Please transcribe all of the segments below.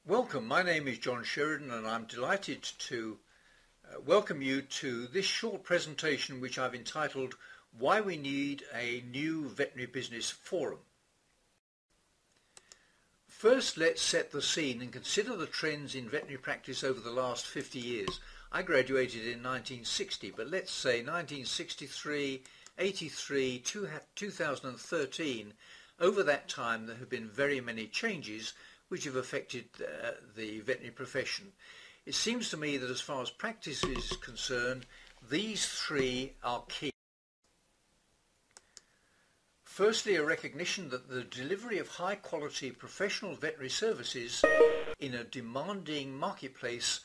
Welcome, my name is John Sheridan and I'm delighted to welcome you to this short presentation which I've entitled Why We Need a New Veterinary Business Forum. First, let's set the scene and consider the trends in veterinary practice over the last 50 years. I graduated in 1960, but let's say 1963, 83, 2013. Over that time there have been very many changes which have affected the veterinary profession. It seems to me that as far as practice is concerned, these three are key. Firstly, a recognition that the delivery of high quality professional veterinary services in a demanding marketplace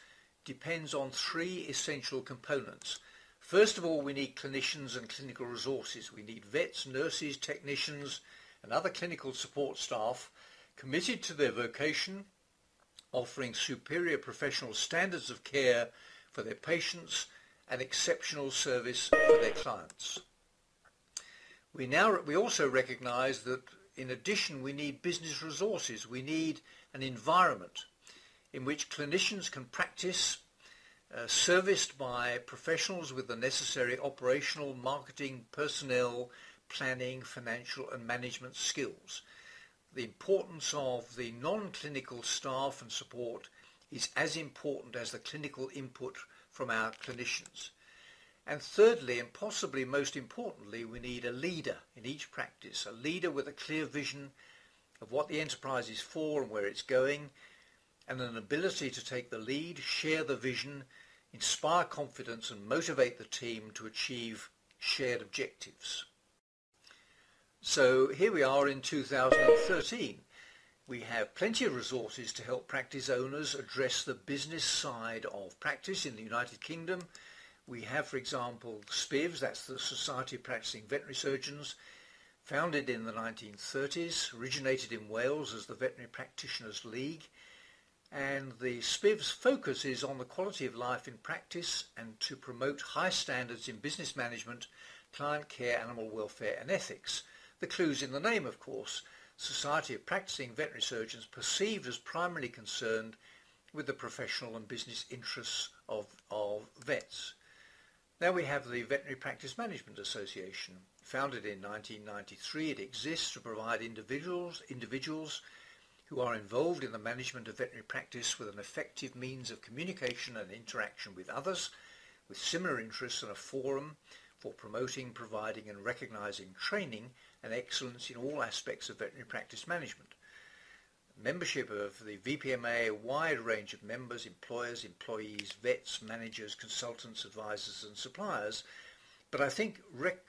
depends on three essential components. First of all, we need clinicians and clinical resources. We need vets, nurses, technicians and other clinical support staff committed to their vocation, offering superior professional standards of care for their patients and exceptional service for their clients. We also recognise that in addition we need business resources. We need an environment in which clinicians can practice, serviced by professionals with the necessary operational, marketing, personnel, planning, financial and management skills. The importance of the non-clinical staff and support is as important as the clinical input from our clinicians. And thirdly, and possibly most importantly, we need a leader in each practice, a leader with a clear vision of what the enterprise is for and where it's going, and an ability to take the lead, share the vision, inspire confidence and motivate the team to achieve shared objectives. So here we are in 2013. We have plenty of resources to help practice owners address the business side of practice in the United Kingdom. We have, for example, SPIVs, that's the Society of Practicing Veterinary Surgeons, founded in the 1930s, originated in Wales as the Veterinary Practitioners League. And the SPIV's focus is on the quality of life in practice and to promote high standards in business management, client care, animal welfare and ethics. The clue's in the name, of course. Society of Practicing Veterinary Surgeons perceived as primarily concerned with the professional and business interests of vets. Now we have the Veterinary Practice Management Association. Founded in 1993, it exists to provide individuals who are involved in the management of veterinary practice with an effective means of communication and interaction with others with similar interests and a forum for promoting, providing and recognising training and excellence in all aspects of veterinary practice management. Membership of the VPMA, a wide range of members, employers, employees, vets, managers, consultants, advisors and suppliers, but I think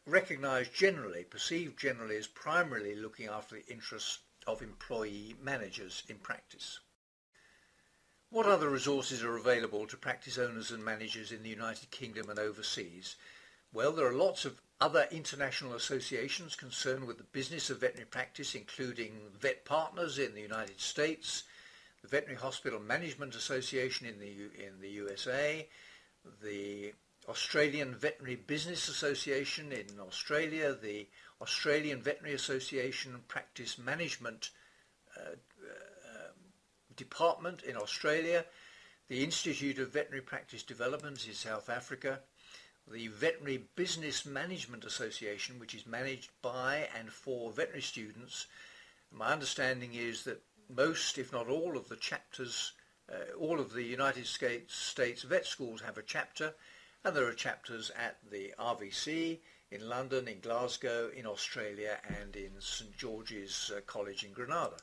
recognised generally, perceived generally as primarily looking after the interests of employee managers in practice. What other resources are available to practice owners and managers in the United Kingdom and overseas? Well, there are lots of other international associations concerned with the business of veterinary practice, including Vet Partners in the United States, the Veterinary Hospital Management Association in the USA, the Australian Veterinary Business Association in Australia, the Australian Veterinary Association Practice Management Department in Australia, the Institute of Veterinary Practice Development in South Africa, the Veterinary Business Management Association, which is managed by and for veterinary students. My understanding is that most, if not all, of the chapters, all of the United States vet schools have a chapter, and there are chapters at the RVC in London, in Glasgow, in Australia, and in St George's College in Granada.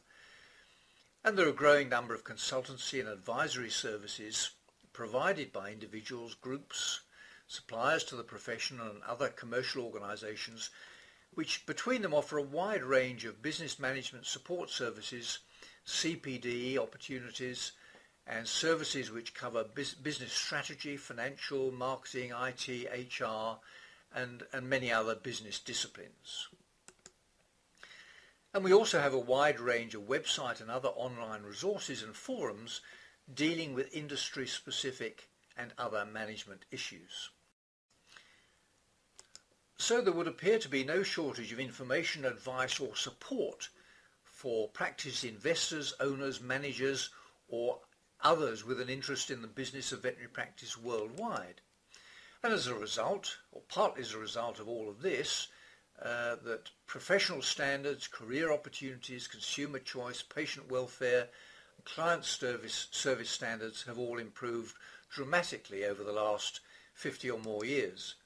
And there are a growing number of consultancy and advisory services provided by individuals, groups, suppliers to the profession and other commercial organisations, which between them offer a wide range of business management support services, CPD opportunities and services which cover business strategy, financial, marketing, IT, HR and many other business disciplines. And we also have a wide range of website and other online resources and forums dealing with industry specific and other management issues. So there would appear to be no shortage of information, advice or support for practice investors, owners, managers or others with an interest in the business of veterinary practice worldwide. And as a result, or partly as a result of all of this, that professional standards, career opportunities, consumer choice, patient welfare, and client service standards have all improved dramatically over the last 50 or more years.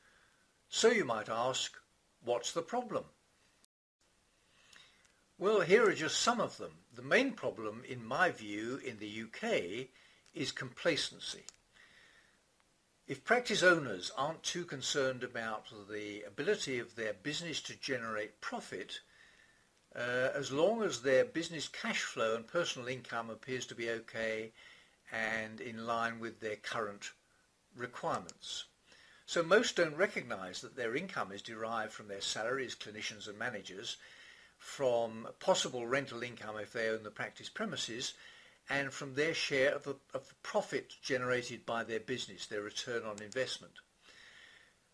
So you might ask, what's the problem? Well, here are just some of them. The main problem, in my view, in the UK is complacency. If practice owners aren't too concerned about the ability of their business to generate profit, as long as their business cash flow and personal income appears to be okay and in line with their current requirements. So most don't recognise that their income is derived from their salary as clinicians and managers, from possible rental income if they own the practice premises, and from their share of the profit generated by their business, their return on investment.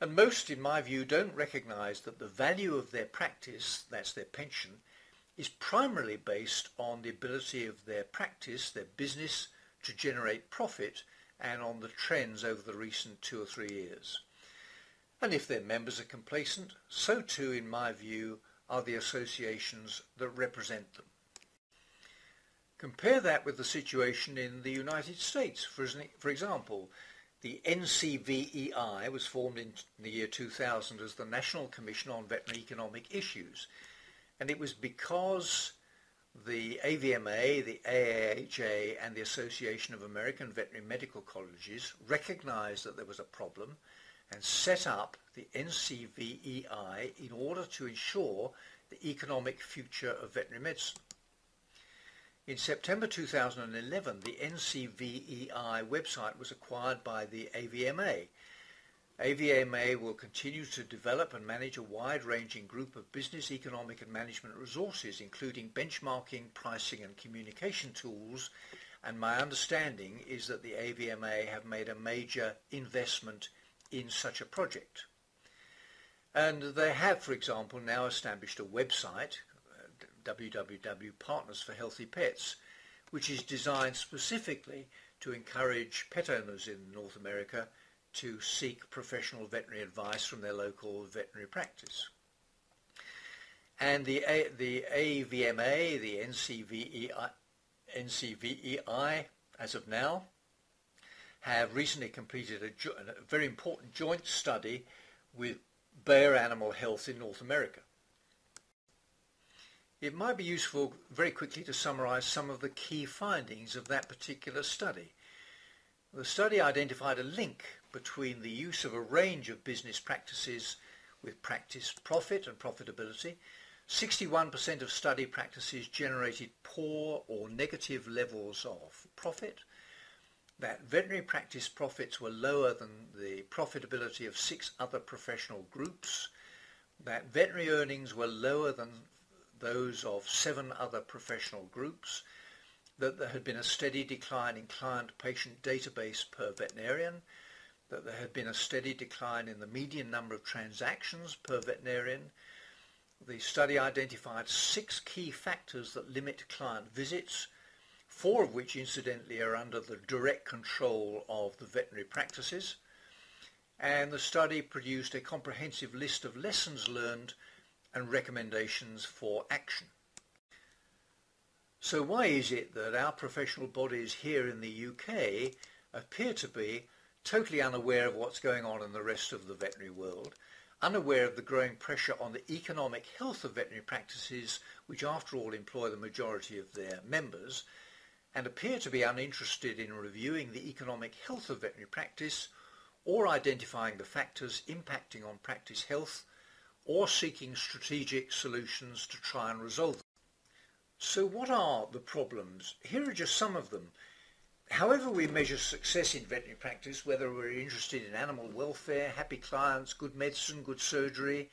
And most, in my view, don't recognise that the value of their practice, that's their pension, is primarily based on the ability of their practice, their business, to generate profit, and on the trends over the recent 2 or 3 years. And if their members are complacent, so too, in my view, are the associations that represent them. Compare that with the situation in the United States. For example, the NCVEI was formed in the year 2000 as the National Commission on Veterinary Economic Issues. And it was because the AVMA, the AAHA and the Association of American Veterinary Medical Colleges recognized that there was a problem and set up the NCVEI in order to ensure the economic future of veterinary medicine. In September 2011, the NCVEI website was acquired by the AVMA. AVMA will continue to develop and manage a wide-ranging group of business, economic and management resources, including benchmarking, pricing and communication tools, and my understanding is that the AVMA have made a major investment in such a project. And they have, for example, now established a website, www.Partners for Healthy Pets, which is designed specifically to encourage pet owners in North America to seek professional veterinary advice from their local veterinary practice. And the AVMA, the NCVEI, as of now, have recently completed a very important joint study with Bayer Animal Health in North America. It might be useful very quickly to summarize some of the key findings of that particular study. The study identified a link between the use of a range of business practices with practice profit and profitability. 61% of study practices generated poor or negative levels of profit. That veterinary practice profits were lower than the profitability of 6 other professional groups. That veterinary earnings were lower than those of 7 other professional groups, that there had been a steady decline in client-patient database per veterinarian, that there had been a steady decline in the median number of transactions per veterinarian. The study identified 6 key factors that limit client visits, 4 of which incidentally are under the direct control of the veterinary practices, and the study produced a comprehensive list of lessons learned and recommendations for action. So why is it that our professional bodies here in the UK appear to be totally unaware of what's going on in the rest of the veterinary world, unaware of the growing pressure on the economic health of veterinary practices, which after all employ the majority of their members, and appear to be uninterested in reviewing the economic health of veterinary practice or identifying the factors impacting on practice health or seeking strategic solutions to try and resolve them. So what are the problems? Here are just some of them. However we measure success in veterinary practice, whether we're interested in animal welfare, happy clients, good medicine, good surgery,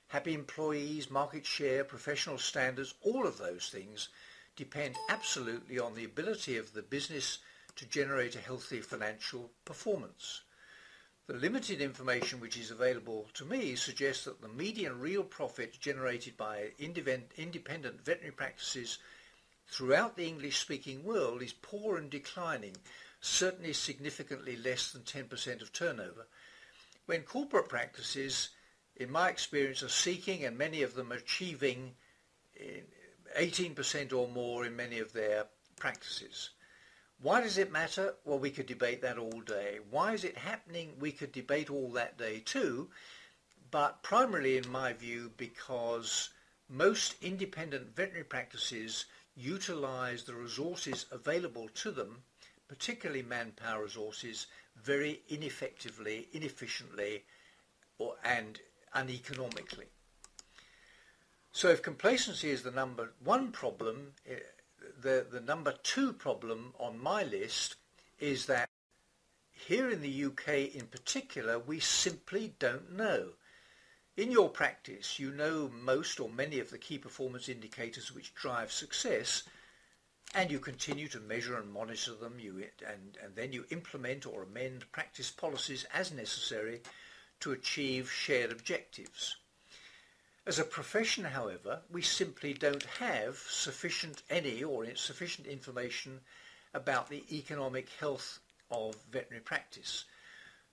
happy employees, market share, professional standards, all of those things depend absolutely on the ability of the business to generate a healthy financial performance. The limited information which is available to me suggests that the median real profit generated by independent veterinary practices throughout the English-speaking world is poor and declining, certainly significantly less than 10% of turnover, when corporate practices, in my experience, are seeking, and many of them achieving, 18% or more in many of their practices. Why does it matter? Well, we could debate that all day. Why is it happening? We could debate all that day too, but primarily in my view because most independent veterinary practices utilize the resources available to them, particularly manpower resources, very ineffectively, inefficiently, and uneconomically. So if complacency is the number one problem, the number two problem on my list is that here in the UK in particular, we simply don't know. In your practice, you know most or many of the key performance indicators which drive success, and you continue to measure and monitor them, and then you implement or amend practice policies as necessary to achieve shared objectives. As a profession, however, we simply don't have sufficient information about the economic health of veterinary practice.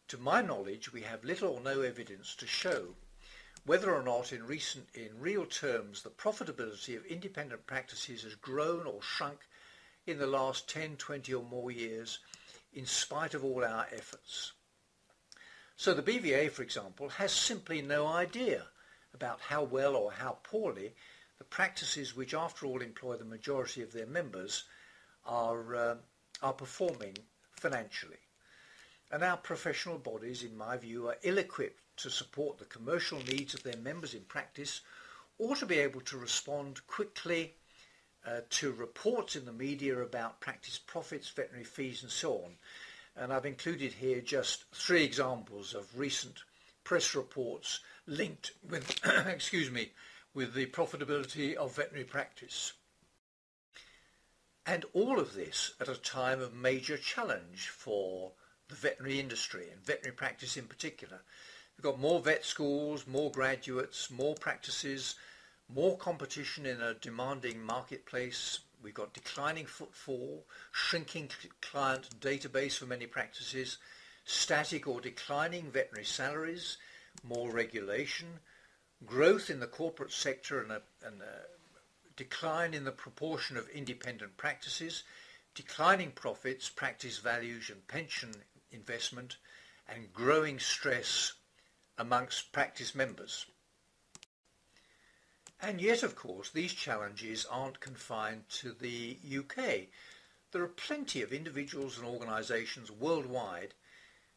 To my knowledge, we have little or no evidence to show whether or not in real terms the profitability of independent practices has grown or shrunk in the last 10, 20 or more years in spite of all our efforts. So the BVA, for example, has simply no idea about how well or how poorly the practices which after all employ the majority of their members are performing financially. And our professional bodies, in my view, are ill-equipped to support the commercial needs of their members in practice or to be able to respond quickly to reports in the media about practice profits, veterinary fees and so on. And I've included here just 3 examples of recent press reports linked with, with the profitability of veterinary practice. And all of this at a time of major challenge for the veterinary industry and veterinary practice in particular. We've got more vet schools, more graduates, more practices, more competition in a demanding marketplace. We've got declining footfall, shrinking client database for many practices, static or declining veterinary salaries, more regulation, growth in the corporate sector and a decline in the proportion of independent practices, declining profits, practice values and pension investment, and growing stress amongst practice members. And yet, of course, these challenges aren't confined to the UK. There are plenty of individuals and organisations worldwide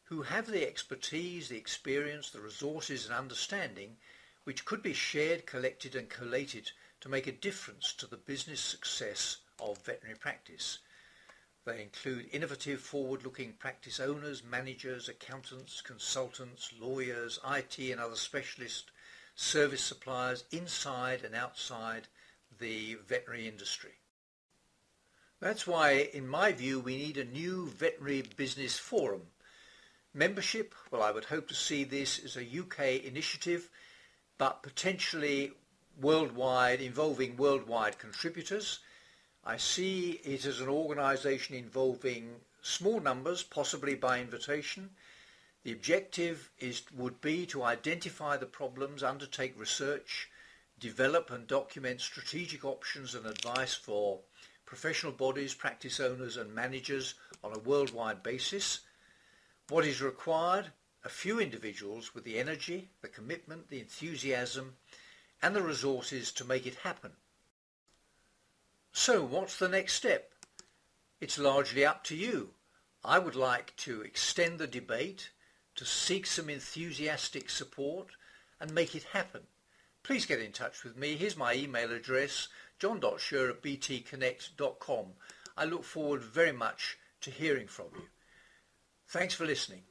who have the expertise, the experience, the resources and understanding which could be shared, collected and collated to make a difference to the business success of veterinary practice. They include innovative, forward-looking practice owners, managers, accountants, consultants, lawyers, IT and other specialist service suppliers inside and outside the veterinary industry. That's why, in my view, we need a new veterinary business forum. Membership, well, I would hope to see this as a UK initiative, but potentially worldwide, involving worldwide contributors. I see it as an organisation involving small numbers, possibly by invitation. The objective would be to identify the problems, undertake research, develop and document strategic options and advice for professional bodies, practice owners and managers on a worldwide basis. What is required? A few individuals with the energy, the commitment, the enthusiasm and the resources to make it happen. So what's the next step? It's largely up to you. I would like to extend the debate, to seek some enthusiastic support and make it happen. Please get in touch with me. Here's my email address, john.sher@btconnect.com. I look forward very much to hearing from you. Thanks for listening.